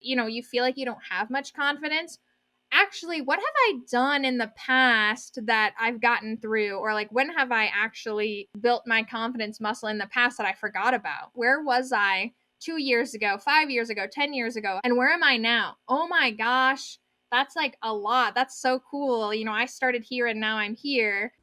you feel like you don't have much confidence. Actually, what have I done in the past that I've gotten through? Or like, when have I actually built my confidence muscle in the past that I forgot about? Where was I 2 years ago, 5 years ago, 10 years ago? And where am I now? Oh my gosh, that's like a lot. That's so cool. I started here and now I'm here.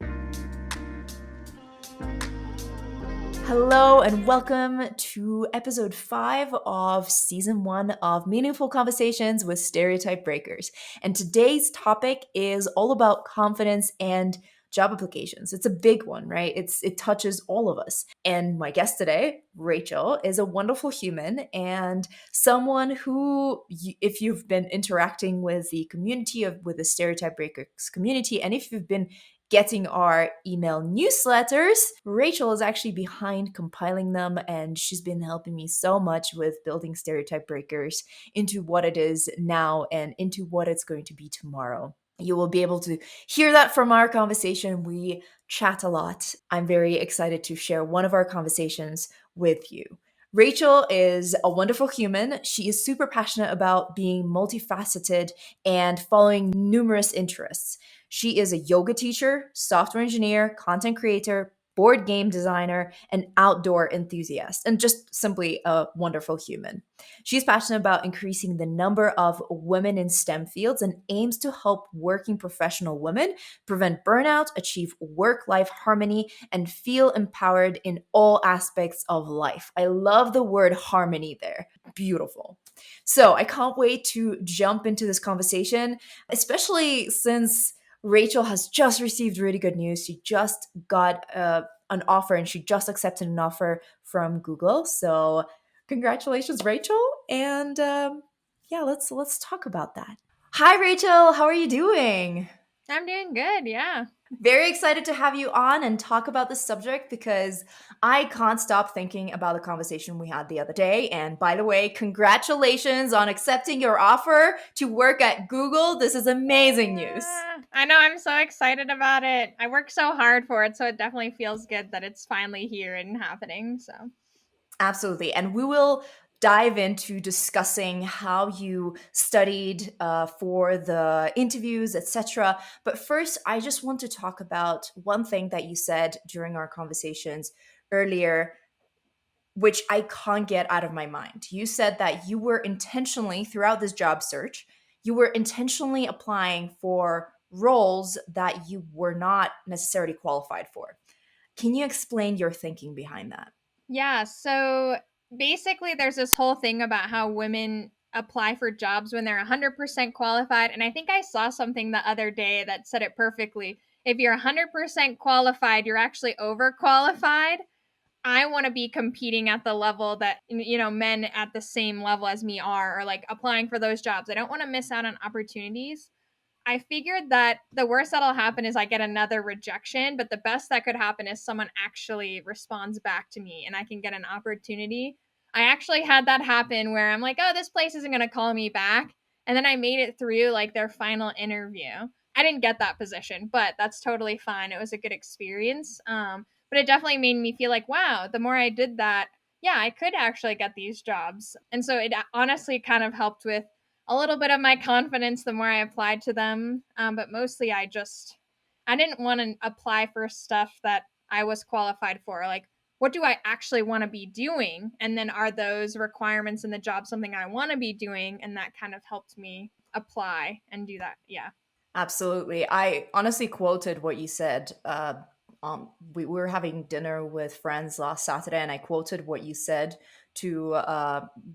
Hello and welcome to episode 5 of season 1 of Meaningful Conversations with Stereotype Breakers. And today's topic is all about confidence and job applications. It's a big one, right? It touches all of us. And my guest today, Rachel, is a wonderful human and someone who, if you've been interacting with the community with the Stereotype Breakers community, and if you've been getting our email newsletters, Rachel is actually behind compiling them, and she's been helping me so much with building Stereotype Breakers into what it is now and into what it's going to be tomorrow. You will be able to hear that from our conversation. We chat a lot. I'm very excited to share one of our conversations with you. Rachel is a wonderful human. She is super passionate about being multifaceted and following numerous interests. She is a yoga teacher, software engineer, content creator, board game designer, and outdoor enthusiast, and just simply a wonderful human. She's passionate about increasing the number of women in STEM fields and aims to help working professional women prevent burnout, achieve work-life harmony, and feel empowered in all aspects of life. I love the word harmony there. Beautiful. So I can't wait to jump into this conversation, especially since Rachel has just received really good news. She just got an offer and she just accepted an offer from Google. So congratulations, Rachel. And yeah, let's talk about that. Hi, Rachel. How are you doing? I'm doing good. Yeah. Very excited to have you on and talk about this subject because I can't stop thinking about the conversation we had the other day. And by the way, congratulations on accepting your offer to work at Google. This is amazing news. I know. I'm so excited about it. I worked so hard for it, so it definitely feels good that it's finally here and happening. So. Absolutely. And we will dive into discussing how you studied for the interviews, etc. But first, I just want to talk about one thing that you said during our conversations earlier, which I can't get out of my mind. You said that you were intentionally, throughout this job search, you were intentionally applying for roles that you were not necessarily qualified for. Can you explain your thinking behind that? Yeah, so basically there's this whole thing about how women apply for jobs when they're 100% qualified, and I think I saw something the other day that said it perfectly. If you're 100% qualified, you're actually overqualified. I want to be competing at the level that men at the same level as me are, or like applying for those jobs. I don't want to miss out on opportunities. I figured that the worst that'll happen is I get another rejection, but the best that could happen is someone actually responds back to me and I can get an opportunity. I actually had that happen where I'm like, oh, this place isn't going to call me back. And then I made it through like their final interview. I didn't get that position, but that's totally fine. It was a good experience. But it definitely made me feel like, wow, the more I did that, yeah, I could actually get these jobs. And so it honestly kind of helped with a little bit of my confidence the more I applied to them. But mostly I didn't want to apply for stuff that I was qualified for. Like, what do I actually want to be doing? And then are those requirements in the job something I want to be doing? And that kind of helped me apply and do that. Yeah. Absolutely. I honestly quoted what you said. We were having dinner with friends last Saturday, and I quoted what you said to,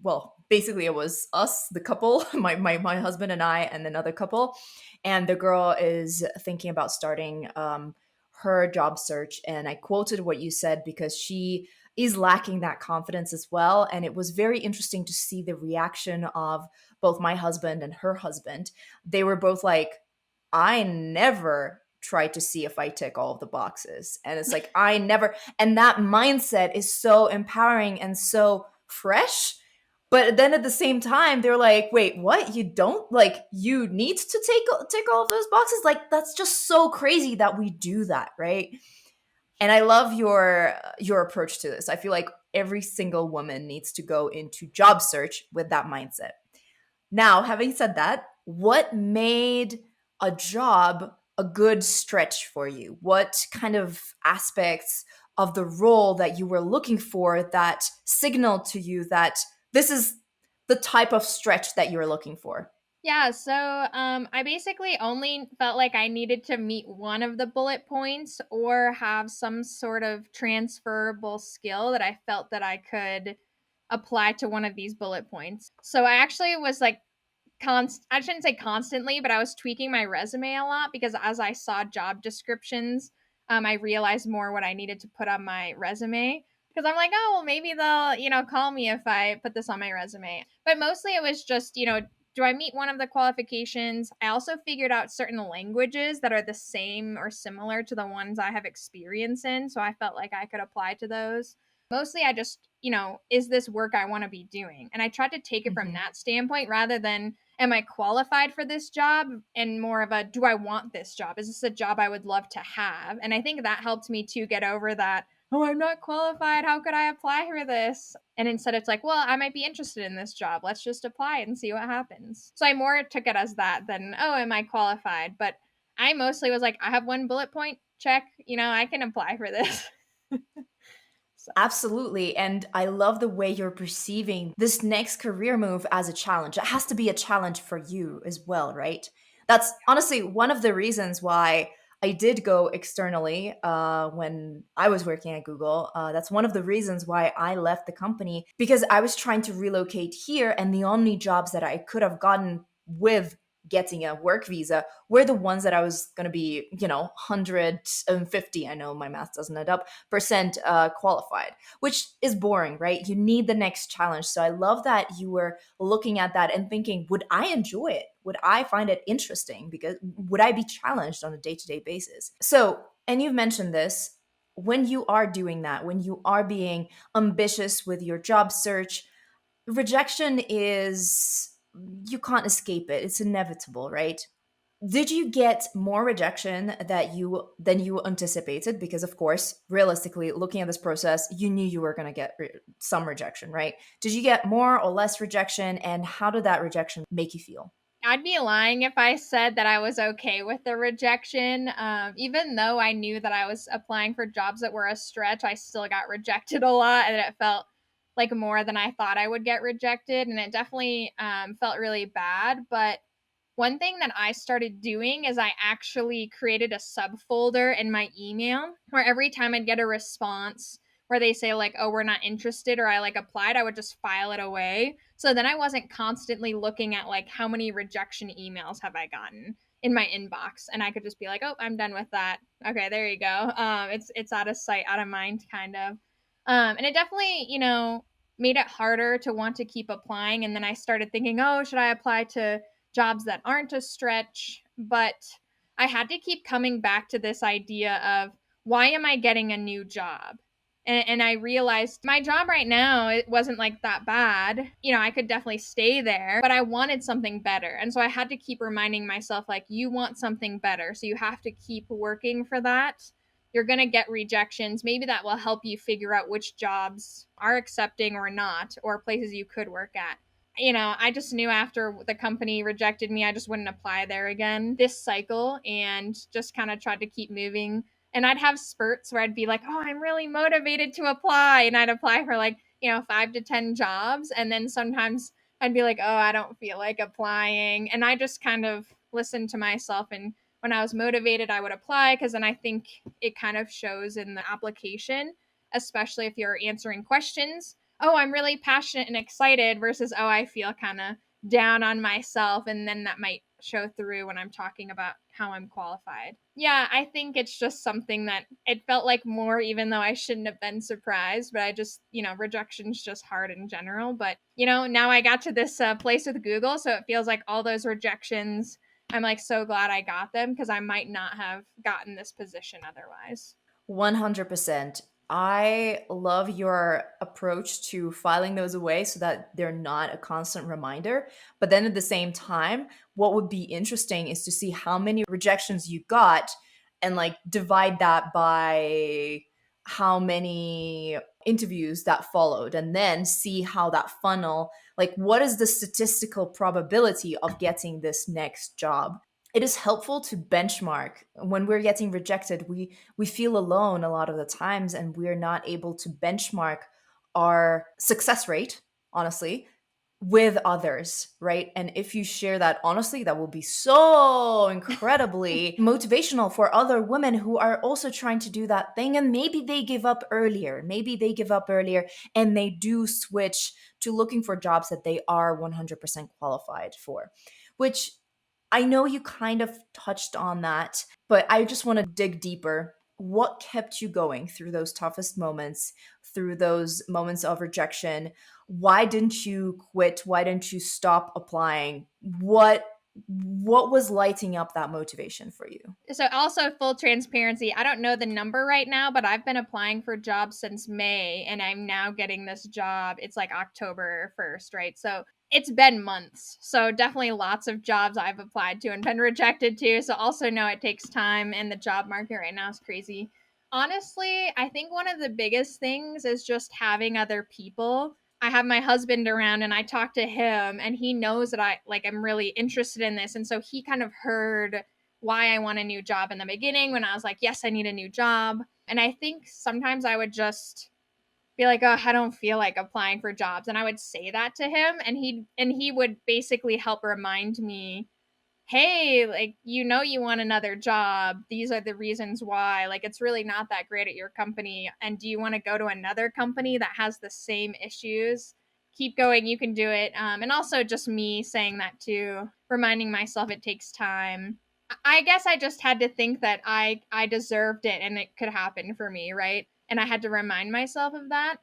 well, basically, it was us, the couple, my husband and I, and another couple. And the girl is thinking about starting her job search. And I quoted what you said because she is lacking that confidence as well. And it was very interesting to see the reaction of both my husband and her husband. They were both like, I never try to see if I tick all of the boxes. And it's like, I never, and that mindset is so empowering and so fresh. But then at the same time, they're like, wait, what? You don't like, you need to tick all of those boxes? Like, that's just so crazy that we do that, right? And I love your approach to this. I feel like every single woman needs to go into job search with that mindset. Now, having said that, what made a job a good stretch for you? What kind of aspects of the role that you were looking for that signaled to you that this is the type of stretch that you were looking for? Yeah, so I basically only felt like I needed to meet one of the bullet points or have some sort of transferable skill that I felt that I could apply to one of these bullet points. So I actually was like I shouldn't say constantly, but I was tweaking my resume a lot because as I saw job descriptions, I realized more what I needed to put on my resume. Because I'm like, oh, well, maybe they'll, call me if I put this on my resume. But mostly it was just, do I meet one of the qualifications? I also figured out certain languages that are the same or similar to the ones I have experience in. So I felt like I could apply to those. Mostly I just, is this work I want to be doing? And I tried to take it from Mhm. that standpoint rather than am I qualified for this job, and more of a do I want this job? Is this a job I would love to have? And I think that helped me to get over that, oh, I'm not qualified. How could I apply for this? And instead it's like, well, I might be interested in this job. Let's just apply and see what happens. So I more took it as that than, oh, am I qualified? But I mostly was like, I have one bullet point, check, I can apply for this. So Absolutely. And I love the way you're perceiving this next career move as a challenge. It has to be a challenge for you as well, right? That's honestly one of the reasons why I did go externally when I was working at Google. That's one of the reasons why I left the company because I was trying to relocate here, and the only jobs that I could have gotten with getting a work visa were the ones that I was going to be, 150, I know my math doesn't add up, percent qualified, which is boring, right? You need the next challenge. So I love that you were looking at that and thinking, would I enjoy it? Would I find it interesting? Because would I be challenged on a day to day basis? So, and you've mentioned this, when you are doing that, when you are being ambitious with your job search, rejection is, you can't escape it. It's inevitable, right? Did you get more rejection than you anticipated? Because of course, realistically, looking at this process, you knew you were going to get some rejection, right? Did you get more or less rejection, and how did that rejection make you feel? I'd be lying if I said that I was okay with the rejection. Even though I knew that I was applying for jobs that were a stretch, I still got rejected a lot, and it felt like more than I thought I would get rejected, and it definitely felt really bad. But one thing that I started doing is I actually created a subfolder in my email where every time I'd get a response where they say like, "Oh, we're not interested," or I like applied, I would just file it away. So then I wasn't constantly looking at like how many rejection emails have I gotten in my inbox, and I could just be like, "Oh, I'm done with that. Okay, there you go." It's out of sight, out of mind, kind of. And it definitely, made it harder to want to keep applying. And then I started thinking, oh, should I apply to jobs that aren't a stretch? But I had to keep coming back to this idea of why am I getting a new job? And I realized my job right now, it wasn't like that bad. I could definitely stay there, but I wanted something better. And so I had to keep reminding myself, like, you want something better. So you have to keep working for that. You're going to get rejections. Maybe that will help you figure out which jobs are accepting or not, or places you could work at. I just knew after the company rejected me, I just wouldn't apply there again this cycle, and just kind of tried to keep moving. And I'd have spurts where I'd be like, oh, I'm really motivated to apply. And I'd apply for like, 5 to 10 jobs. And then sometimes I'd be like, oh, I don't feel like applying. And I just kind of listened to myself. And when I was motivated, I would apply because then I think it kind of shows in the application, especially if you're answering questions. Oh, I'm really passionate and excited versus, oh, I feel kind of down on myself. And then that might show through when I'm talking about how I'm qualified. Yeah, I think it's just something that it felt like more, even though I shouldn't have been surprised. But I just, rejection's just hard in general. But, now I got to this place with Google. So it feels like all those rejections, I'm like so glad I got them because I might not have gotten this position otherwise. 100%. I love your approach to filing those away so that they're not a constant reminder. But then at the same time, what would be interesting is to see how many rejections you got and like divide that by how many interviews that followed and then see how that funnel, like what is the statistical probability of getting this next job. It is helpful to benchmark. When we're getting rejected, we feel alone a lot of the times, and we're not able to benchmark our success rate, honestly, with others, right? And if you share that honestly, that will be so incredibly motivational for other women who are also trying to do that thing. And maybe they give up earlier. Maybe they give up earlier and they do switch to looking for jobs that they are 100% qualified for, which I know you kind of touched on that, but I just want to dig deeper. What kept you going through those toughest moments, through those moments of rejection? Why didn't you quit? Why didn't you stop applying? What was lighting up that motivation for you? So also full transparency, I don't know the number right now, but I've been applying for jobs since May and I'm now getting this job. It's like October 1st, right? So it's been months. So definitely lots of jobs I've applied to and been rejected to. So also know it takes time and the job market right now is crazy. Honestly, I think one of the biggest things is just having other people. I have my husband around and I talk to him and he knows that I'm really interested in this, and so he kind of heard why I want a new job in the beginning when I was like, yes, I need a new job. And I think sometimes I would just be like, oh, I don't feel like applying for jobs. And I would say that to him and he would basically help remind me, hey, like, you want another job. These are the reasons why. Like, it's really not that great at your company. And do you want to go to another company that has the same issues? Keep going. You can do it. And also just me saying that too, reminding myself it takes time. I guess I just had to think that I deserved it and it could happen for me, right? And I had to remind myself of that.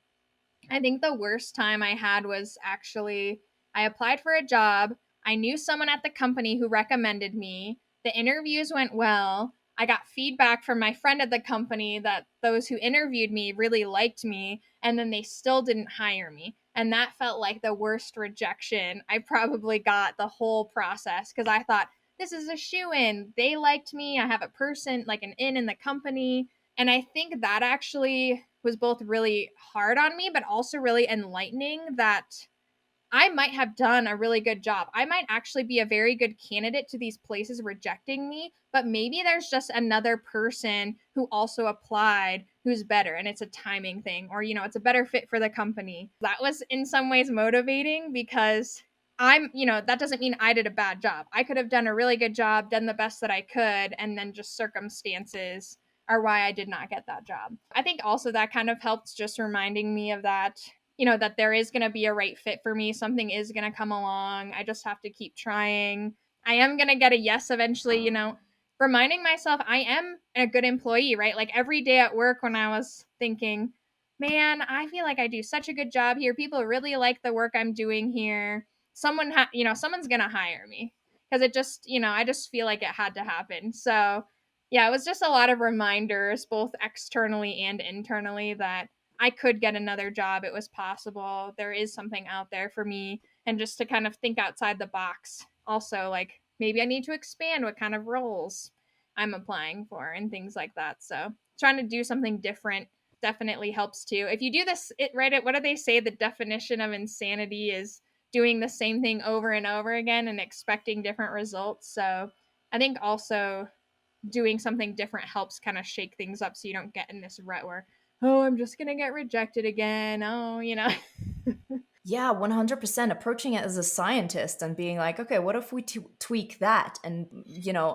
I think the worst time I had was actually I applied for a job. I knew someone at the company who recommended me. The interviews went well. I got feedback from my friend at the company that those who interviewed me really liked me, and then they still didn't hire me. And that felt like the worst rejection I probably got the whole process because I thought, this is a shoe in. They liked me. I have a person, like an in the company. And I think that actually was both really hard on me, but also really enlightening that I might have done a really good job. I might actually be a very good candidate to these places rejecting me, but maybe there's just another person who also applied who's better and it's a timing thing, or, it's a better fit for the company. That was in some ways motivating because that doesn't mean I did a bad job. I could have done a really good job, done the best that I could, and then just circumstances are why I did not get that job. I think also that kind of helped just reminding me of that, that there is going to be a right fit for me. Something is going to come along. I just have to keep trying. I am going to get a yes eventually, reminding myself I am a good employee, right? Like every day at work when I was thinking, man, I feel like I do such a good job here. People really like the work I'm doing here. Someone's going to hire me because it just, I just feel like it had to happen. So, yeah, it was just a lot of reminders, both externally and internally, that I could get another job. It was possible. There is something out there for me. And just to kind of think outside the box. Also, like maybe I need to expand what kind of roles I'm applying for and things like that. So trying to do something different definitely helps too. If you do this, what do they say? The definition of insanity is doing the same thing over and over again and expecting different results. So I think also doing something different helps kind of shake things up so you don't get in this rut where, oh, I'm just going to get rejected again. Oh. Yeah, 100% approaching it as a scientist and being like, okay, what if we tweak that? And,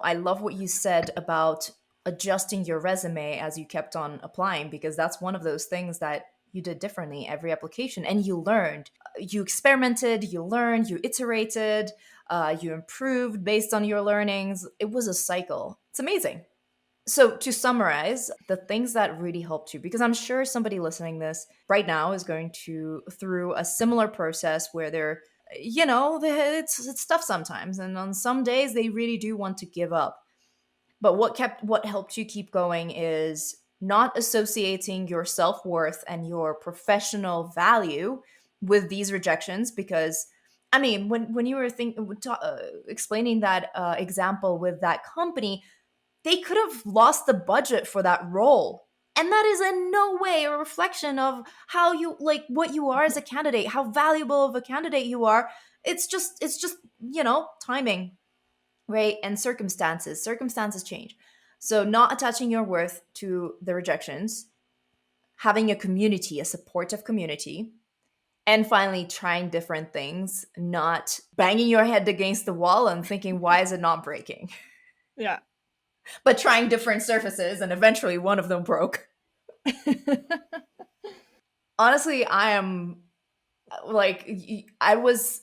I love what you said about adjusting your resume as you kept on applying, because that's one of those things that you did differently every application and you learned. You experimented, you learned, you iterated, you improved based on your learnings. It was a cycle. It's amazing. So, to summarize, the things that really helped you, because I'm sure somebody listening this right now is going through a similar process where they're, it's tough sometimes, and on some days they really do want to give up. But what helped you keep going is not associating your self worth and your professional value with these rejections, because. I mean, when you were explaining that example with that company, they could have lost the budget for that role. And that is in no way a reflection of how you, like, what you are as a candidate, how valuable of a candidate you are. It's just timing, right? And circumstances change. So not attaching your worth to the rejections, having a community, a supportive community, and finally trying different things, not banging your head against the wall and thinking, why is it not breaking? Yeah. But trying different surfaces, and eventually one of them broke. Honestly, I am like, I was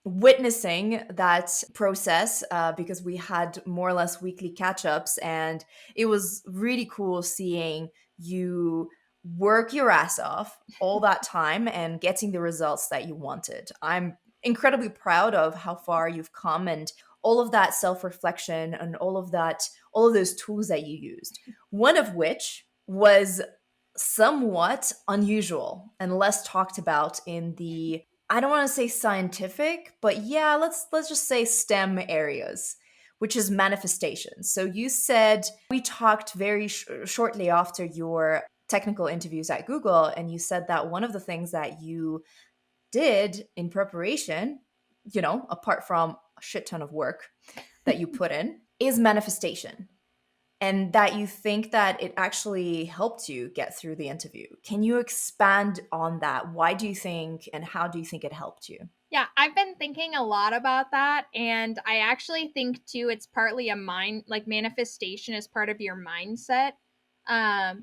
witnessing that process because we had more or less weekly catch ups, and it was really cool seeing you work your ass off all that time and getting the results that you wanted. I'm incredibly proud of how far you've come, and all of that self reflection, and all of those tools that you used. One of which was somewhat unusual and less talked about in the, I don't want to say scientific, but yeah, let's just say STEM areas, which is manifestation. So you said, we talked very shortly after your technical interviews at Google, and you said that one of the things that you did in preparation, apart from a shit ton of work that you put in, is manifestation, and that you think that it actually helped you get through the interview. Can you expand on that? Why do you think, and how do you think it helped you? Yeah, I've been thinking a lot about that. And I actually think, too, it's partly a mind, like manifestation is part of your mindset.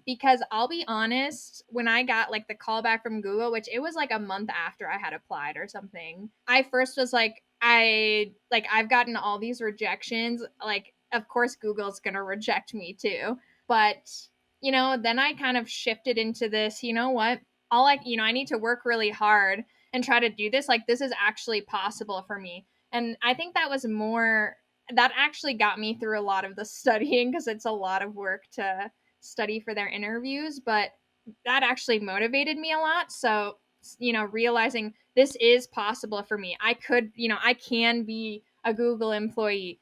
Because I'll be honest, when I got like the call back from Google, which it was like a month after I had applied or something, I first was like, I've gotten all these rejections. Like, of course, Google's going to reject me too. But, then I kind of shifted into this, you know what? I need to work really hard and try to do this. Like, this is actually possible for me. And I think that actually got me through a lot of the studying, because it's a lot of work to study for their interviews, but that actually motivated me a lot. So, realizing this is possible for me. I can be a Google employee.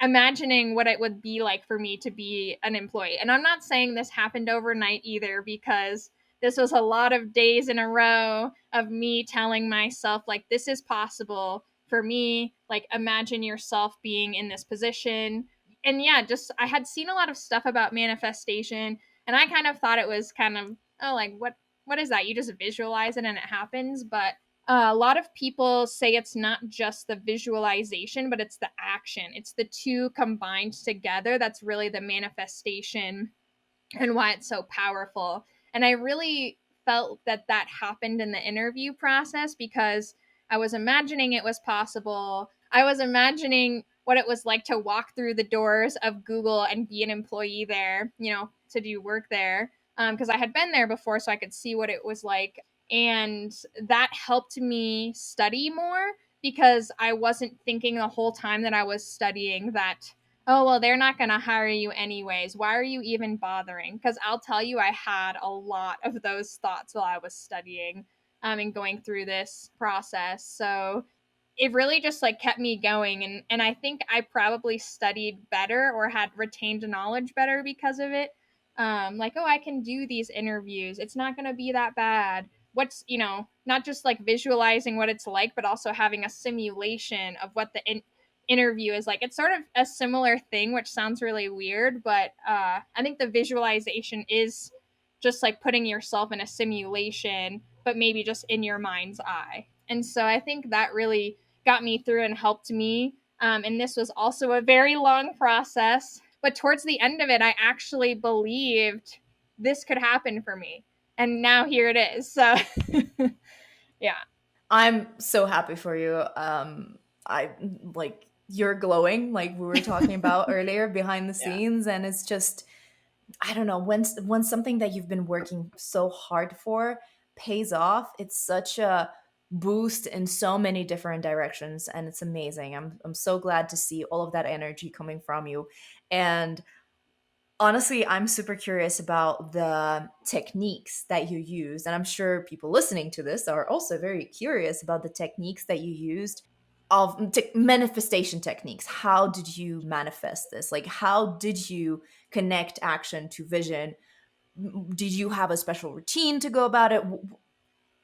Imagining what it would be like for me to be an employee. And I'm not saying this happened overnight either, because this was a lot of days in a row of me telling myself, like, this is possible for me. Like, imagine yourself being in this position. And yeah, just I had seen a lot of stuff about manifestation, and I kind of thought it was kind of, oh, like, what is that? You just visualize it and it happens. But a lot of people say it's not just the visualization, but it's the action. It's the two combined together that's really the manifestation, and why it's so powerful. And I really felt that happened in the interview process, because I was imagining it was possible. I was imagining what it was like to walk through the doors of Google and be an employee there, to do work there. Because I had been there before, so I could see what it was like. And that helped me study more, because I wasn't thinking the whole time that I was studying that, oh, well, they're not going to hire you anyways. Why are you even bothering? Because I'll tell you, I had a lot of those thoughts while I was studying, and going through this process. So it really just like kept me going. And I think I probably studied better or had retained knowledge better because of it. Like, oh, I can do these interviews. It's not going to be that bad. Not just like visualizing what it's like, but also having a simulation of what the interview is like. It's sort of a similar thing, which sounds really weird, but I think the visualization is just like putting yourself in a simulation, but maybe just in your mind's eye. And so I think that really got me through and helped me. And this was also a very long process, but towards the end of it, I actually believed this could happen for me. And now here it is. So, yeah. I'm so happy for you. I like, you're glowing, like we were talking about earlier behind the Yeah. scenes, and it's just, I don't know, when something that you've been working so hard for pays off, it's such a boost in so many different directions, and it's amazing. I'm so glad to see all of that energy coming from you. And honestly, I'm super curious about the techniques that you used, and I'm sure people listening to this are also very curious about the techniques that you used of manifestation techniques. How did you manifest this? Like, how did you connect action to vision Did you have a special routine to go about it?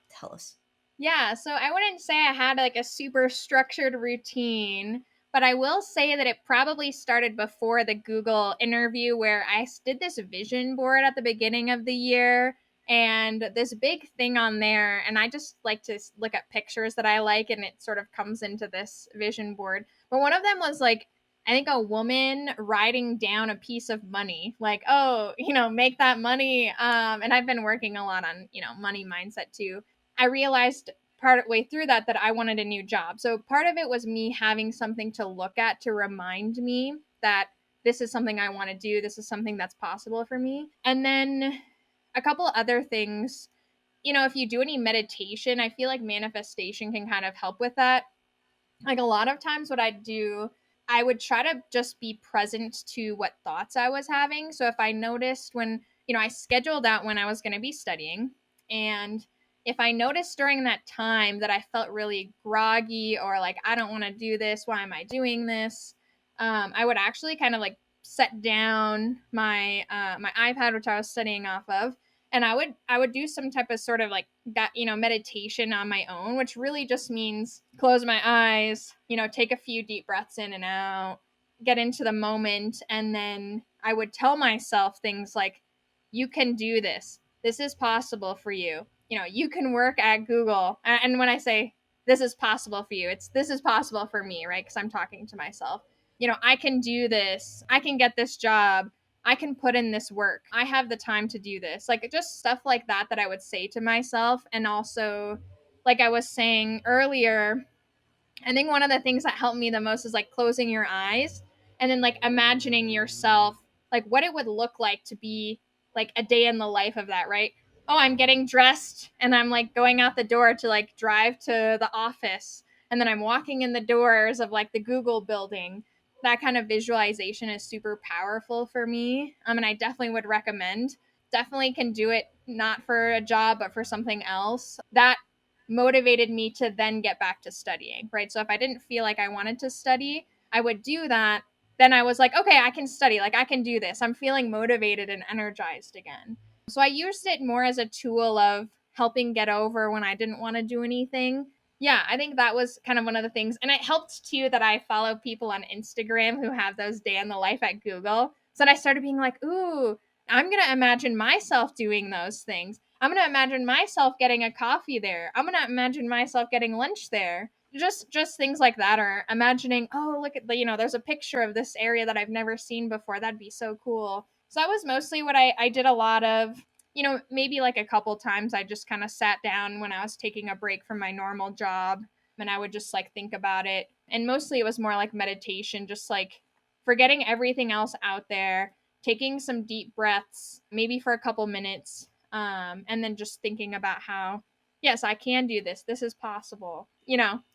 Tell us. Yeah, so I wouldn't say I had like a super structured routine, but I will say that it probably started before the Google interview where did this vision board at the beginning of the year and this big thing on there. And I just like to look at pictures that I like and it sort of comes into this vision board. But one of them was like, I think a woman writing down a piece of money, like, oh, make that money. And I've been working a lot on, money mindset too. I realized part way through that I wanted a new job. So part of it was me having something to look at to remind me that this is something I want to do. This is something that's possible for me. And then a couple other things, if you do any meditation, I feel like manifestation can kind of help with that. Like a lot of times, what I do, I would try to just be present to what thoughts I was having. So if I noticed when, I scheduled out when I was going to be studying, and if I noticed during that time that I felt really groggy or like, I don't want to do this, why am I doing this? I would actually kind of like set down my iPad, which I was studying off of, and I would do some type of sort of like that, meditation on my own, which really just means close my eyes, take a few deep breaths in and out, get into the moment, and then I would tell myself things like, you can do this, this is possible for you, you can work at Google. And when I say this is possible for you, it's this is possible for me, right? Because I'm talking to myself. I can do this, I can get this job, I can put in this work. I have the time to do this. Like just stuff like that I would say to myself. And also, like I was saying earlier, I think one of the things that helped me the most is like closing your eyes and then like imagining yourself, like what it would look like to be like a day in the life of that, right? Oh, I'm getting dressed and I'm like going out the door to like drive to the office. And then I'm walking in the doors of like the Google building. That kind of visualization is super powerful for me. And I definitely would recommend. Definitely can do it not for a job, but for something else. That motivated me to then get back to studying, right? So if I didn't feel like I wanted to study, I would do that. Then I was like, okay, I can study. Like I can do this. I'm feeling motivated and energized again. So I used it more as a tool of helping get over when I didn't want to do anything. Yeah, I think that was kind of one of the things. And it helped too that I follow people on Instagram who have those day in the life at Google. So then I started being like, ooh, I'm going to imagine myself doing those things. I'm going to imagine myself getting a coffee there. I'm going to imagine myself getting lunch there. Just things like that, or imagining, oh, look at the, there's a picture of this area that I've never seen before. That'd be so cool. So that was mostly what I did a lot of. Maybe like a couple times I just kind of sat down when I was taking a break from my normal job and I would just like think about it. And mostly it was more like meditation, just like forgetting everything else out there, taking some deep breaths, maybe for a couple minutes, and then just thinking about how, yes, I can do this. This is possible.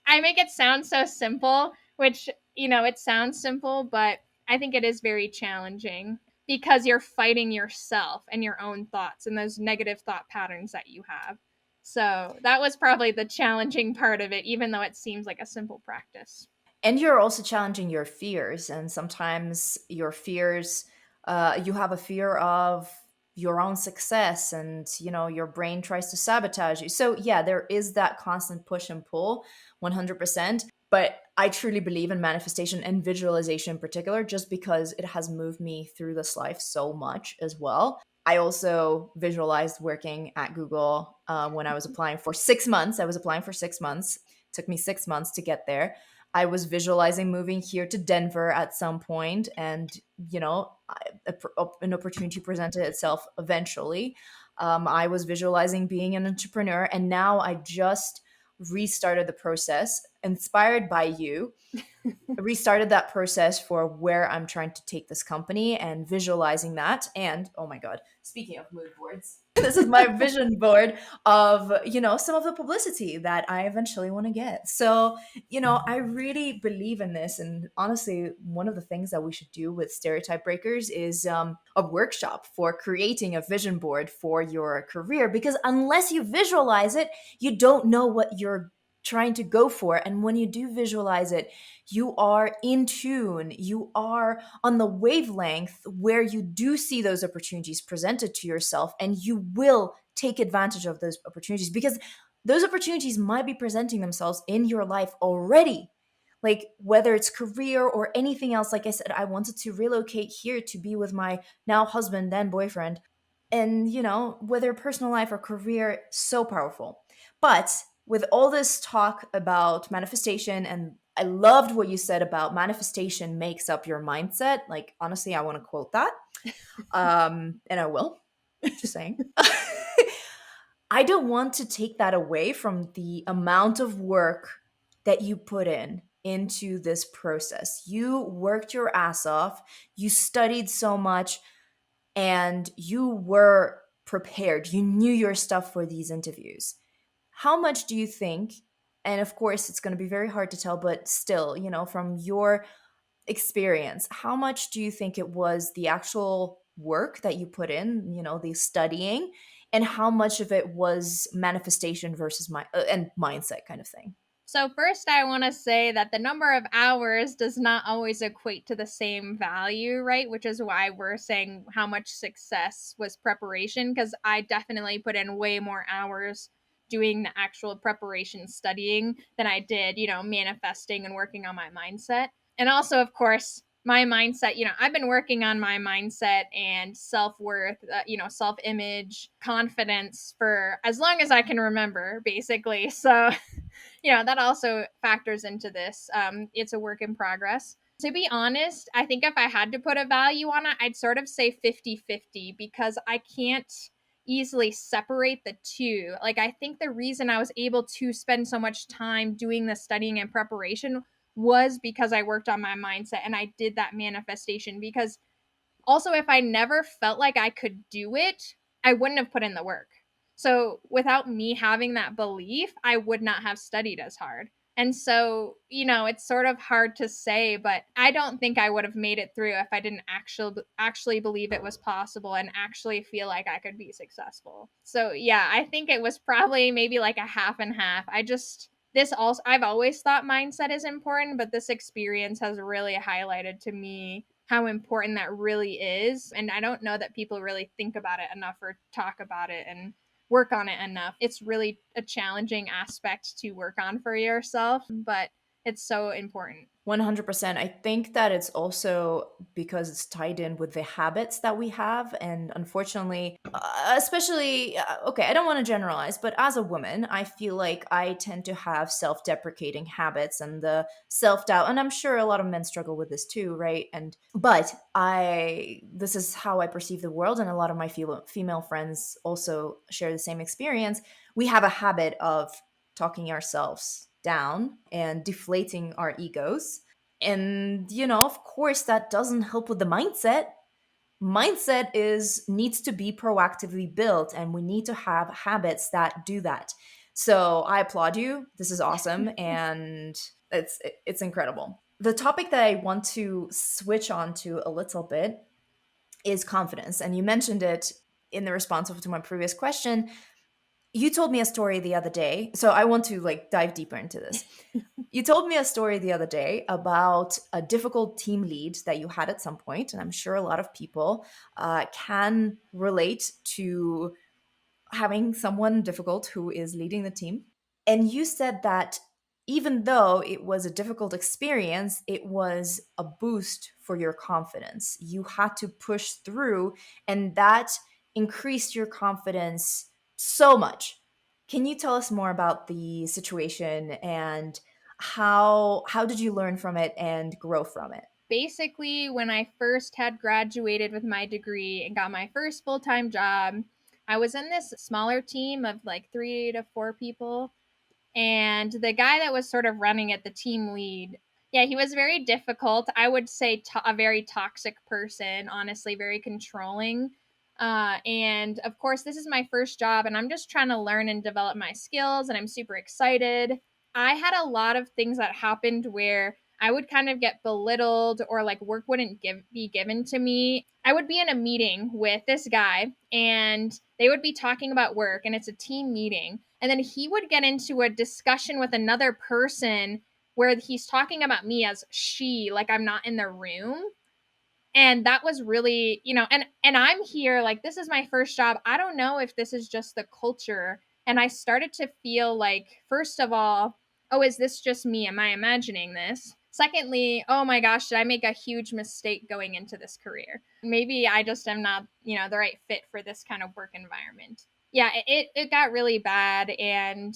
I make it sound so simple, which, it sounds simple, but I think it is very challenging because you're fighting yourself and your own thoughts and those negative thought patterns that you have. So that was probably the challenging part of it, even though it seems like a simple practice. And you're also challenging your fears, and sometimes your fears, you have a fear of your own success, and your brain tries to sabotage you. So yeah, there is that constant push and pull, 100%. But I truly believe in manifestation and visualization in particular, just because it has moved me through this life so much as well. I also visualized working at Google when I was applying for 6 months. I was applying for 6 months. It took me 6 months to get there. I was visualizing moving here to Denver at some point, and an opportunity presented itself eventually. I was visualizing being an entrepreneur, and now I just restarted the process, inspired by you, restarted that process for where I'm trying to take this company and visualizing that. And oh my God, speaking of mood boards, this is my vision board of, some of the publicity that I eventually want to get. So, I really believe in this. And honestly, one of the things that we should do with Stereotype Breakers is a workshop for creating a vision board for your career, because unless you visualize it, you don't know what you're trying to go for. And when you do visualize it, you are in tune, you are on the wavelength where you do see those opportunities presented to yourself, and you will take advantage of those opportunities because those opportunities might be presenting themselves in your life already. Like whether it's career or anything else, like I said, I wanted to relocate here to be with my now husband, then boyfriend. And, whether personal life or career, so powerful. But with all this talk about manifestation, and I loved what you said about manifestation makes up your mindset. Like, honestly, I want to quote that. And I will, just saying. I don't want to take that away from the amount of work that you put into this process. You worked your ass off, you studied so much, and you were prepared. You knew your stuff for these interviews. How much do you think? And of course, it's going to be very hard to tell, but still, from your experience, how much do you think it was the actual work that you put in, the studying, and how much of it was manifestation versus and mindset kind of thing? So, first, I want to say that the number of hours does not always equate to the same value, right? Which is why we're saying how much success was preparation, because I definitely put in way more hours doing the actual preparation studying than I did, manifesting and working on my mindset. And also, of course, my mindset, I've been working on my mindset and self worth, self image, confidence for as long as I can remember, basically. So, that also factors into this. It's a work in progress. To be honest, I think if I had to put a value on it, I'd sort of say 50-50 because I can't easily separate the two. Like, I think the reason I was able to spend so much time doing the studying and preparation was because I worked on my mindset and I did that manifestation. Because also, if I never felt like I could do it, I wouldn't have put in the work. So, without me having that belief, I would not have studied as hard. And so, it's sort of hard to say, but I don't think I would have made it through if I didn't actually believe it was possible and actually feel like I could be successful. So, yeah, I think it was probably maybe like a half and half. I've always thought mindset is important, but this experience has really highlighted to me how important that really is. And I don't know that people really think about it enough or talk about it and work on it enough. It's really a challenging aspect to work on for yourself, but it's so important. 100%. I think that it's also because it's tied in with the habits that we have. And unfortunately, especially, okay, I don't want to generalize, but as a woman, I feel like I tend to have self deprecating habits and the self doubt. And I'm sure a lot of men struggle with this too, right? This is how I perceive the world. And a lot of my female friends also share the same experience. We have a habit of talking ourselves down and deflating our egos. And, of course, that doesn't help with the mindset. Mindset is needs to be proactively built, and we need to have habits that do that. So I applaud you. This is awesome, and it's incredible. The topic that I want to switch on to a little bit is confidence, and you mentioned it in the response to my previous question. You told me a story the other day, so I want to like dive deeper into this. You told me a story the other day about a difficult team lead that you had at some point, and I'm sure a lot of people can relate to having someone difficult who is leading the team. And you said that even though it was a difficult experience, it was a boost for your confidence. You had to push through, and that increased your confidence so much. Can you tell us more about the situation and how did you learn from it and grow from it? Basically, when I first had graduated with my degree and got my first full time job, I was in this smaller team of like 3 to 4 people. And the guy that was sort of running it, the team lead, yeah, he was very difficult. I would say a very toxic person, honestly, very controlling. And of course, this is my first job, and I'm just trying to learn and develop my skills, and I'm super excited. I had a lot of things that happened where I would kind of get belittled or like work wouldn't be given to me. I would be in a meeting with this guy and they would be talking about work and it's a team meeting. And then he would get into a discussion with another person where he's talking about me as she, like I'm not in the room. And that was really, and I'm here, like this is my first job. I don't know if this is just the culture. And I started to feel like, first of all, oh, is this just me? Am I imagining this? Secondly, oh my gosh, did I make a huge mistake going into this career? Maybe I just am not, the right fit for this kind of work environment. Yeah, it got really bad. And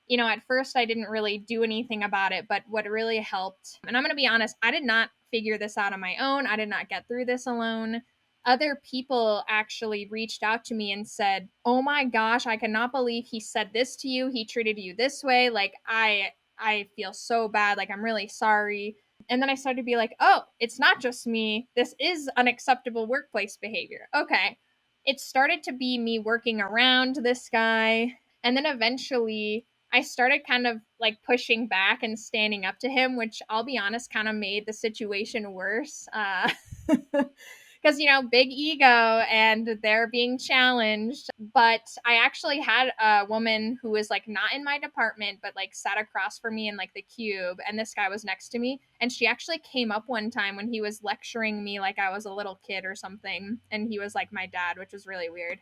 at first I didn't really do anything about it, but what really helped, and I'm going to be honest, I did not figure this out on my own. I did not get through this alone. Other people actually reached out to me and said, "Oh my gosh, I cannot believe he said this to you. He treated you this way. Like I feel so bad. Like I'm really sorry." And then I started to be like, "Oh, it's not just me. This is unacceptable workplace behavior." Okay. It started to be me working around this guy. And then eventually I started kind of like pushing back and standing up to him, which I'll be honest, kind of made the situation worse. Because, big ego and they're being challenged. But I actually had a woman who was like not in my department, but like sat across from me in like the cube. And this guy was next to me. And she actually came up one time when he was lecturing me like I was a little kid or something. And he was like my dad, which was really weird.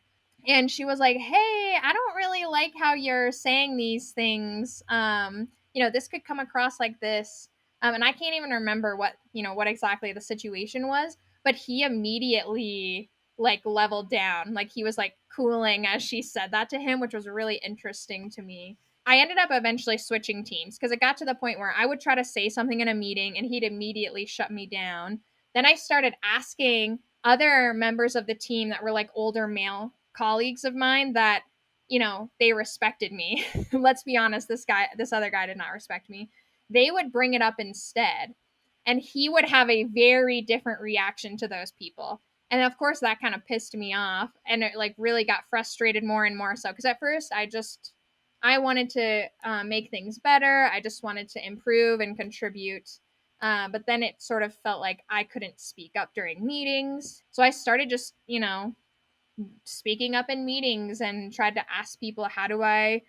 And she was like, "Hey, I don't really like how you're saying these things. This could come across like this." And I can't even remember what exactly the situation was, but he immediately like leveled down. Like he was like cooling as she said that to him, which was really interesting to me. I ended up eventually switching teams because it got to the point where I would try to say something in a meeting and he'd immediately shut me down. Then I started asking other members of the team that were like older male colleagues of mine that, they respected me. Let's be honest, this other guy did not respect me. They would bring it up instead. And he would have a very different reaction to those people. And of course, that kind of pissed me off. And it like really got frustrated more and more so. Because at first, I wanted to make things better. I just wanted to improve and contribute. But then it sort of felt like I couldn't speak up during meetings. So I started just, speaking up in meetings and tried to ask people, how do I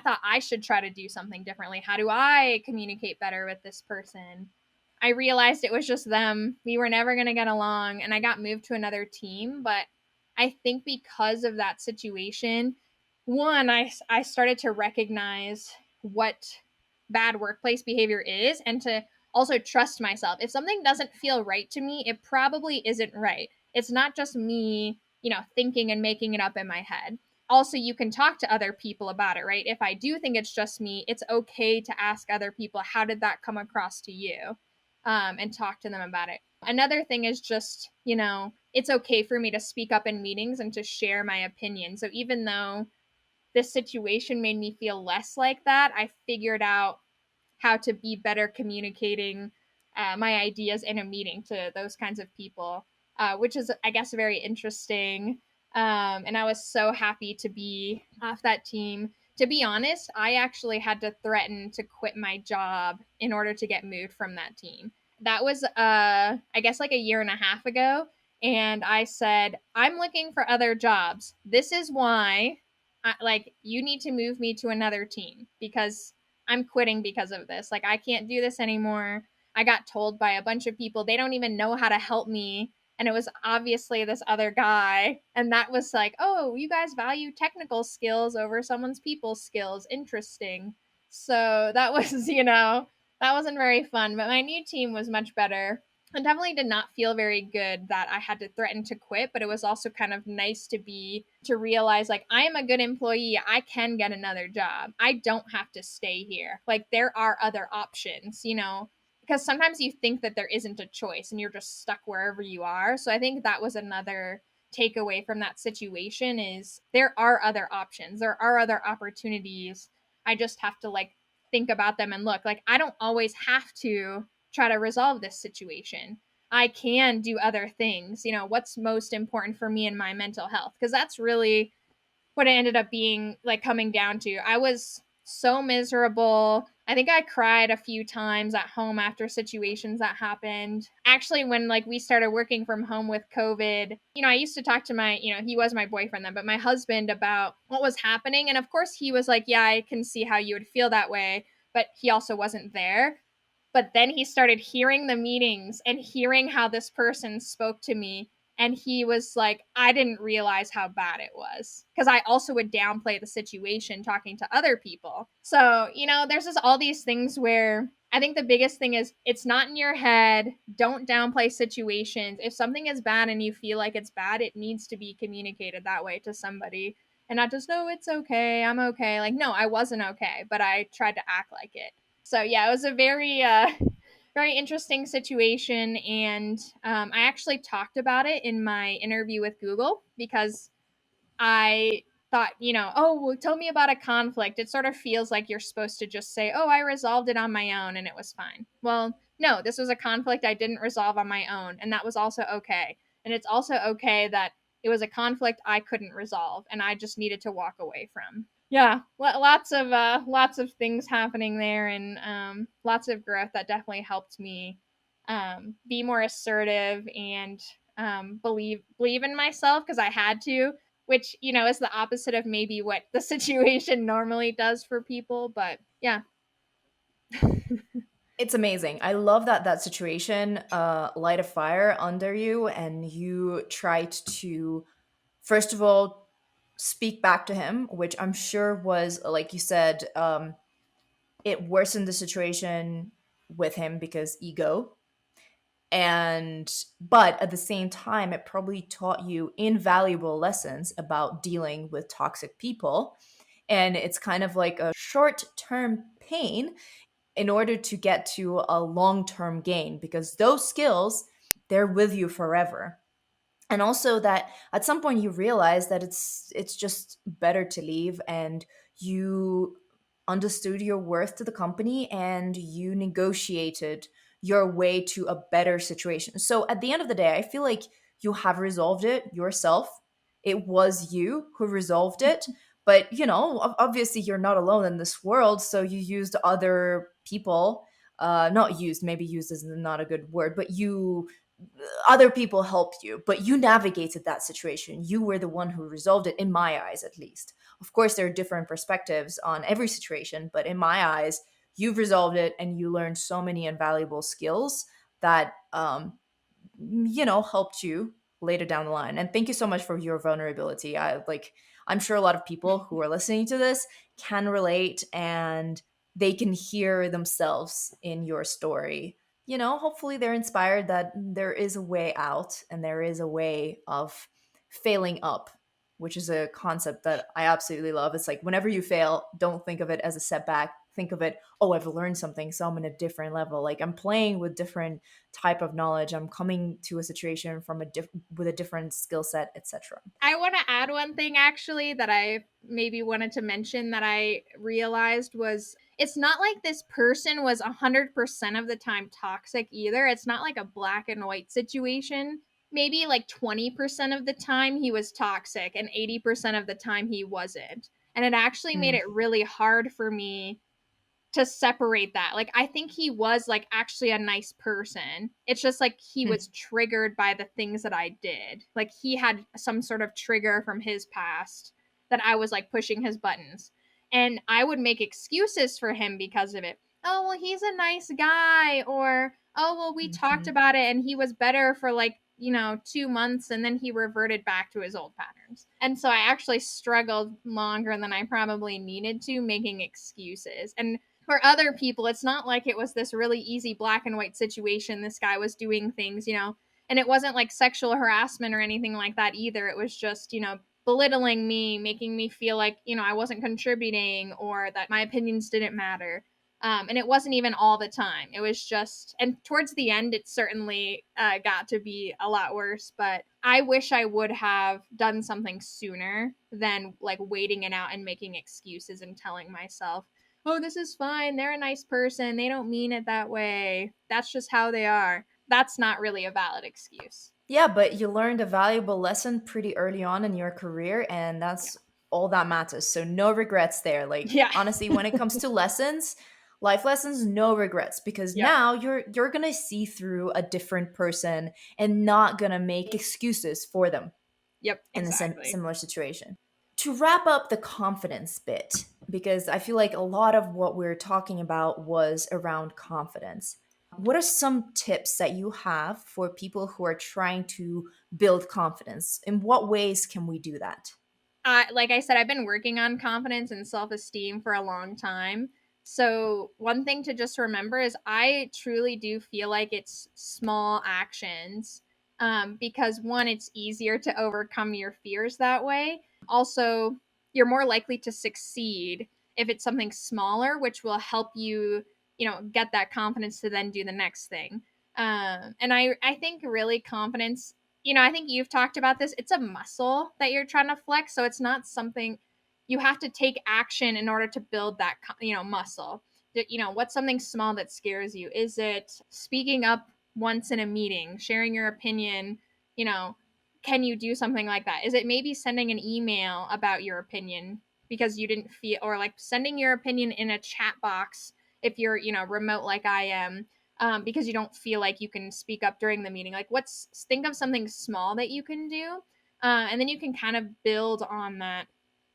thought I should try to do something differently. How do I communicate better with this person? I realized it was just them. We were never going to get along, and I got moved to another team. But I think because of that situation, one, I started to recognize what bad workplace behavior is and to also trust myself. If something doesn't feel right to me, it probably isn't right. It's not just me, thinking and making it up in my head. Also, you can talk to other people about it, right? If I do think it's just me, it's okay to ask other people, how did that come across to you? And talk to them about it. Another thing is just, it's okay for me to speak up in meetings and to share my opinion. So even though this situation made me feel less like that, I figured out how to be better communicating my ideas in a meeting to those kinds of people, which is, I guess, very interesting. And I was so happy to be off that team. To be honest, I actually had to threaten to quit my job in order to get moved from that team. That was, I guess, like a year and a half ago. And I said, I'm looking for other jobs. This is why, you need to move me to another team because I'm quitting because of this. Like, I can't do this anymore. I got told by a bunch of people they don't even know how to help me. And it was obviously this other guy. And that was like, oh, you guys value technical skills over someone's people skills. Interesting. So that was, that wasn't very fun. But my new team was much better. I definitely did not feel very good that I had to threaten to quit, but it was also kind of nice to realize like I am a good employee. I can get another job. I don't have to stay here. Like there are other options, because sometimes you think that there isn't a choice and you're just stuck wherever you are. So I think that was another takeaway from that situation is there are other options. There are other opportunities. I just have to like think about them and look. Like I don't always have to try to resolve this situation. I can do other things. What's most important for me and my mental health? Because that's really what it ended up being like coming down to. I was so miserable. I think I cried a few times at home after situations that happened. Actually, when like we started working from home with COVID, I used to talk to my, he was my boyfriend then, but my husband about what was happening. And of course, he was like, yeah, I can see how you would feel that way. But he also wasn't there. But then he started hearing the meetings and hearing how this person spoke to me. And he was like, I didn't realize how bad it was. Because I also would downplay the situation talking to other people. So, there's just all these things where I think the biggest thing is it's not in your head. Don't downplay situations. If something is bad and you feel like it's bad, it needs to be communicated that way to somebody and not just, no, it's okay. I'm okay. Like, no, I wasn't okay, but I tried to act like it. So yeah, it was a very very interesting situation, and I actually talked about it in my interview with Google because I thought, oh, well, tell me about a conflict. It sort of feels like you're supposed to just say, oh, I resolved it on my own and it was fine. Well, no, this was a conflict I didn't resolve on my own, and that was also okay. And it's also okay that it was a conflict I couldn't resolve and I just needed to walk away from. Yeah, lots of things happening there, and lots of growth that definitely helped me be more assertive and believe in myself because I had to, which is the opposite of maybe what the situation normally does for people. But yeah. It's amazing. I love that that situation light a fire under you and you tried to, first of all, speak back to him, which I'm sure was, like you said, it worsened the situation with him because ego. And, but at the same time, it probably taught you invaluable lessons about dealing with toxic people. And it's kind of like a short term pain in order to get to a long term gain because those skills, they're with you forever. And also that at some point you realize that it's just better to leave, and you understood your worth to the company and you negotiated your way to a better situation. So at the end of the day, I feel like you have resolved it yourself. It was you who resolved it, but obviously you're not alone in this world, so you used other people. Not used, maybe used is not a good word, but you, other people helped you, but you navigated that situation. You were the one who resolved it, in my eyes, at least. Of course, there are different perspectives on every situation, but in my eyes, you've resolved it and you learned so many invaluable skills that, helped you later down the line. And thank you so much for your vulnerability. I'm sure a lot of people who are listening to this can relate and they can hear themselves in your story. Hopefully they're inspired that there is a way out and there is a way of failing up, which is a concept that I absolutely love. It's like whenever you fail, don't think of it as a setback. Think of it, oh, I've learned something, so I'm in a different level. Like I'm playing with different type of knowledge. I'm coming to a situation from with a different skill set, etc. I want to add one thing actually that I maybe wanted to mention that I realized was it's not like this person was 100% of the time toxic either. It's not like a black and white situation. Maybe like 20% of the time he was toxic and 80% of the time he wasn't. And it actually made Mm, it really hard for me to separate that. Like I think he was like actually a nice person. It's just like he mm, was triggered by the things that I did. Like he had some sort of trigger from his past that I was like pushing his buttons. And I would make excuses for him because of it. Oh, well, he's a nice guy, or oh, well, we talked mhm. about it and he was better for like 2 months and then he reverted back to his old patterns. And so I actually struggled longer than I probably needed to making excuses. And for other people, it's not like it was this really easy black and white situation. This guy was doing things, and it wasn't like sexual harassment or anything like that either. It was just, belittling me, making me feel like, I wasn't contributing or that my opinions didn't matter. And it wasn't even all the time. It was just, and towards the end, it certainly got to be a lot worse. But I wish I would have done something sooner than like waiting it out and making excuses and telling myself, oh, this is fine. They're a nice person. They don't mean it that way. That's just how they are. That's not really a valid excuse. Yeah, but you learned a valuable lesson pretty early on in your career, and Yeah. that's all that matters. So no regrets there. Like Yeah. honestly, when it comes to lessons, Life lessons, no regrets, because Yep. now you're going to see through a different person and not going to make excuses for them Yep, in the exactly. similar situation. To wrap up the confidence bit, because I feel like a lot of what we're talking about was around confidence. What are some tips that you have for people who are trying to build confidence? In what ways can we do that? Like I said, I've been working on confidence and self esteem for a long time. So, one thing to just remember is I truly do feel like it's small actions, because one, it's easier to overcome your fears that way. Also, you're more likely to succeed if it's something smaller, which will help you, get that confidence to then do the next thing. And I think really confidence, I think you've talked about this. It's a muscle that you're trying to flex. So it's not something you have to take action in order to build that, muscle. What's something small that scares you? Is it speaking up once in a meeting, sharing your opinion? You know, can you do something like that? Is it maybe sending an email about your opinion because you didn't feel, or like sending your opinion in a chat box if you're, remote like I am, because you don't feel like you can speak up during the meeting. Like, think of something small that you can do, and then you can kind of build on that.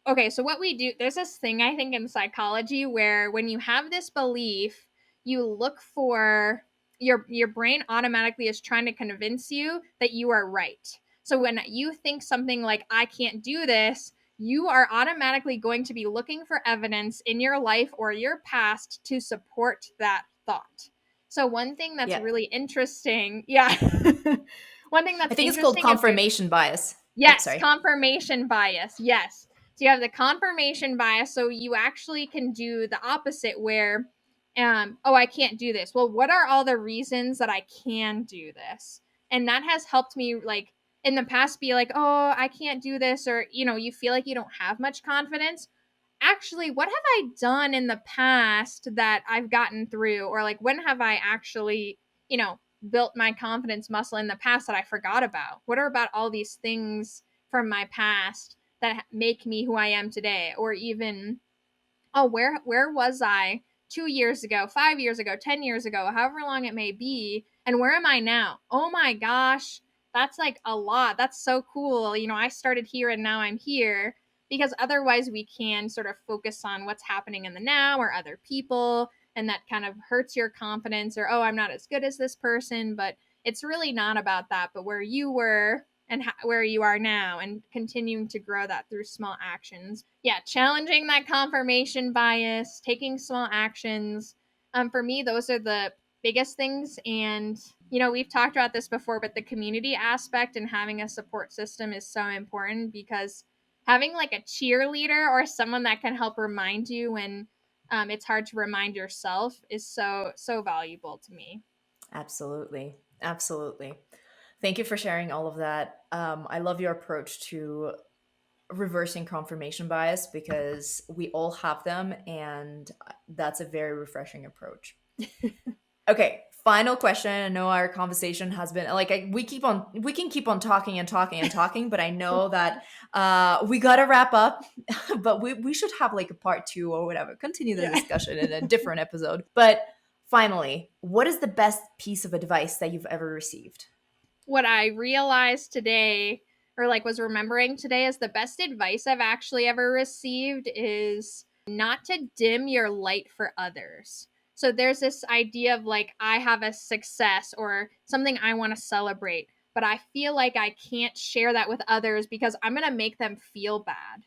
Okay, so what we do, there's this thing I think in psychology where when you have this belief, you look for your brain automatically is trying to convince you that you are right. So when you think something like I can't do this, you are automatically going to be looking for evidence in your life or your past to support that thought. So one thing that's Yeah. really interesting, yeah. One thing I that's think it's called interesting about confirmation bias. Oh, yes, sorry. confirmation bias. Yes. So you have the confirmation bias. So you actually can do the opposite where, oh, I can't do this. Well, what are all the reasons that I can do this? And that has helped me, like, in the past be like, oh, I can't do this. Or, you feel like you don't have much confidence. Actually, what have I done in the past that I've gotten through? Or, like, when have I actually, built my confidence muscle in the past that I forgot about? What are about all these things from my past that make me who I am today? Or even, oh, where was I 2 years ago, 5 years ago, 10 years ago, however long it may be, and where am I now? Oh my gosh, that's like a lot. That's so cool. I started here and now I'm here, because otherwise we can sort of focus on what's happening in the now or other people, and that kind of hurts your confidence, or oh, I'm not as good as this person. But it's really not about that, but where you were and where you are now, and continuing to grow that through small actions. Yeah, challenging that confirmation bias, taking small actions. For me, those are the biggest things. And, we've talked about this before, but the community aspect and having a support system is so important, because having like a cheerleader or someone that can help remind you when it's hard to remind yourself is so, so valuable to me. Absolutely. Absolutely. Thank you for sharing all of that. I love your approach to reversing confirmation bias because we all have them, and that's a very refreshing approach. Okay, final question. I know our conversation has been like we can keep on talking and talking and talking, but I know that we gotta wrap up. But we should have like a part two or whatever. Continue the Yeah. discussion in a different episode. But finally, what is the best piece of advice that you've ever received? What I realized today, or like was remembering today, is the best advice I've actually ever received is not to dim your light for others. So there's this idea of like, I have a success or something I want to celebrate, but I feel like I can't share that with others because I'm going to make them feel bad.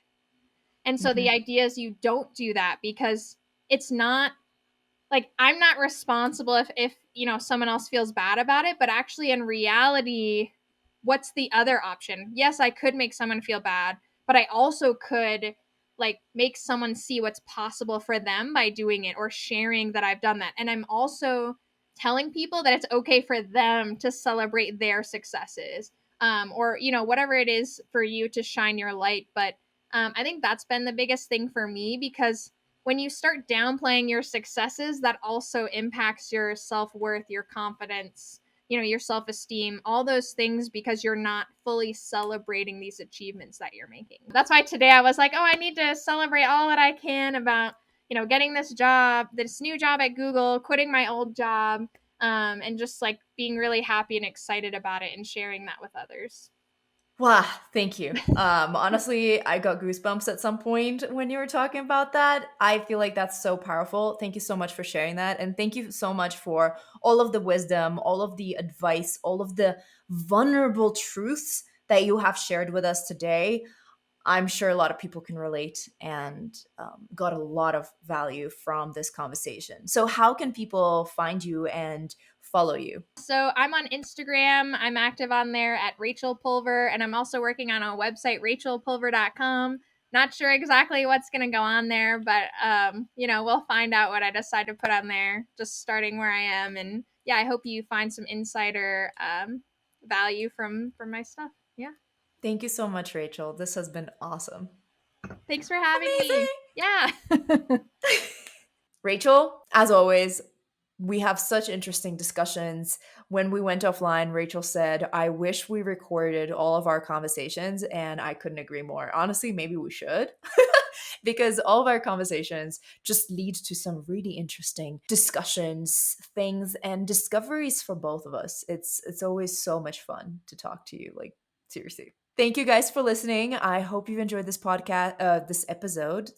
And so the Mhm. idea is you don't do that, because it's not like I'm not responsible if someone else feels bad about it. But actually, in reality, what's the other option? Yes, I could make someone feel bad, but I also could like make someone see what's possible for them by doing it or sharing that I've done that. And I'm also telling people that it's okay for them to celebrate their successes, or whatever it is for you to shine your light. But I think that's been the biggest thing for me, because when you start downplaying your successes, that also impacts your self-worth, your confidence, your self-esteem, all those things, because you're not fully celebrating these achievements that you're making. That's why today I was like, oh, I need to celebrate all that I can about, getting this new job at Google, quitting my old job, and just like being really happy and excited about it and sharing that with others. Wow, thank you. Honestly, I got goosebumps at some point when you were talking about that. I feel like that's so powerful. Thank you so much for sharing that. And thank you so much for all of the wisdom, all of the advice, all of the vulnerable truths that you have shared with us today. I'm sure a lot of people can relate and got a lot of value from this conversation. So, how can people find you and follow you? So I'm on Instagram. I'm active on there at Rachelle Pulver, and I'm also working on a website, rachelpulver.com. Not sure exactly what's going to go on there, but we'll find out what I decide to put on there. Just starting where I am, and yeah, I hope you find some insider value from my stuff. Yeah, Thank you so much, Rachel. This has been awesome. thanks for having me. Amazing. Yeah. Rachel, as always, we have such interesting discussions. When we went offline, Rachel said, I wish we recorded all of our conversations, and I couldn't agree more. Honestly, maybe we should. Because all of our conversations just lead to some really interesting discussions, things, and discoveries for both of us. It's always so much fun to talk to you. Like, seriously. Thank you guys for listening. I hope you've enjoyed this podcast episode.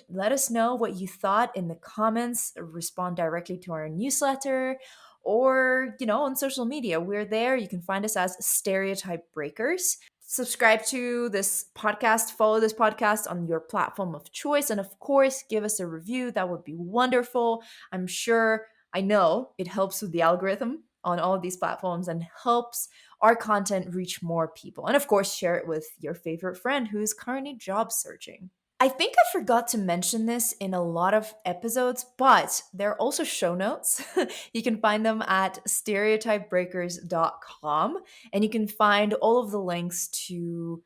Let us know what you thought in the comments. Respond directly to our newsletter or, on social media. We're there. You can find us as Stereotype Breakers. Subscribe to this podcast, follow this podcast on your platform of choice, and of course, give us a review. That would be wonderful. I know it helps with the algorithm on all of these platforms and helps our content reach more people. And of course, share it with your favorite friend who is currently job searching. I think I forgot to mention this in a lot of episodes, but there are also show notes. You can find them at stereotypebreakers.com, and you can find all of the links to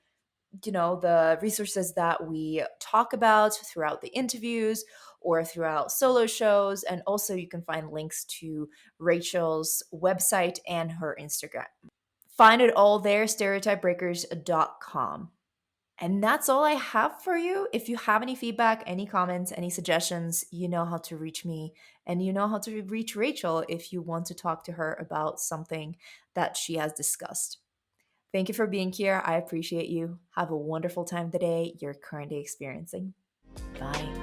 the resources that we talk about throughout the interviews or throughout solo shows. And also you can find links to Rachel's website and her Instagram. Find it all there, stereotypebreakers.com. And that's all I have for you. If you have any feedback, any comments, any suggestions, you know how to reach me, and you know how to reach Rachel if you want to talk to her about something that she has discussed. Thank you for being here. I appreciate you. Have a wonderful time today you're currently experiencing. Bye.